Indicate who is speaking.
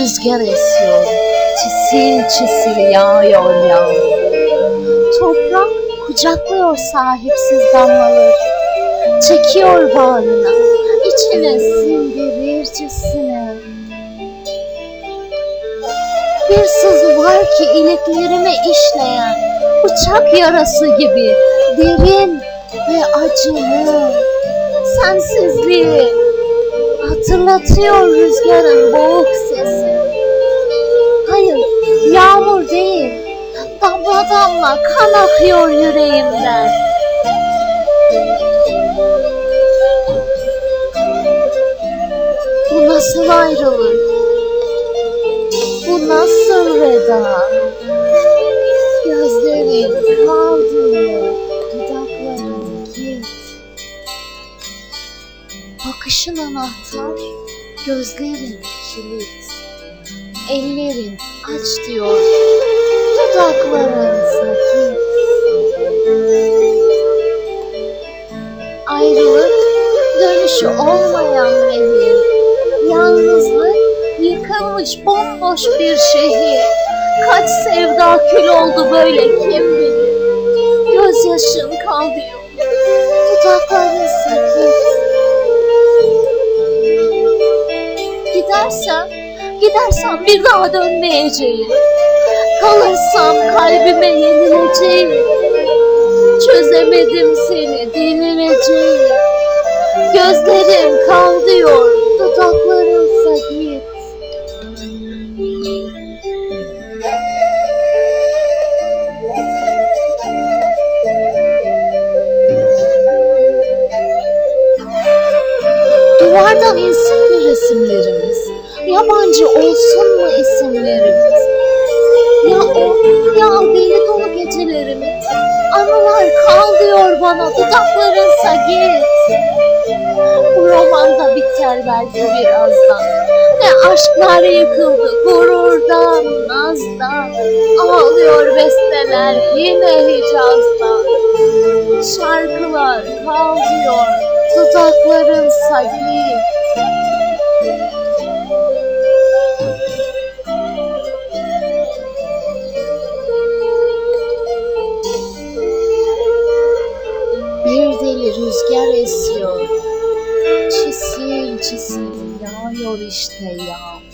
Speaker 1: rüzgar esiyor, çisil çisil yağıyor yağmur. Toprak kucaklıyor sahipsiz damlaları, çekiyor bağrına, içine sindirircesine. Bir sızı var ki iliklerime işleyen, bıçak yarası gibi derin ve acılı. Sensizliği hatırlatıyor rüzgarın boğuk sesi. Hayır, yağmur değil, damla damla kan akıyor yüreğimden. Bu nasıl ayrılık? Bu nasıl veda? Gözlerin kaldı, dudakların git. Bakışın anahtar, gözlerin kilit. Ellerin aç diyor, dudakların sakit. Ayrılık dönüşü olmayan nehir, yalnızlık yıkılmış bomboş bir şehir. Kaç sevda kül oldu böyle kim bilir. Gözyaşın kalıyor, dudakların sakit. Gidersem bir daha dönmeyeceğim. Kalırsam kalbime yenileceğim. Çözemedim seni, delireceğim. Gözlerim kal diyor, dudaklarınsa git. Duvardan insin mi resimlerimiz? Yabancı olsun mu isimlerimiz? Ya o ya deli dolu gecelerimiz. Anılar kal diyor bana, dudaklarınsa git. Bu roman da biter belki birazdan. Ne aşklar yıkıldı gururdan, nazdan. Ağlıyor besteler yine Hicaz'dan. Şarkılar kal diyor, dudaklarınsa git. Bir deli rüzgar esiyor, çisil çisil yağıyor işte yağmur.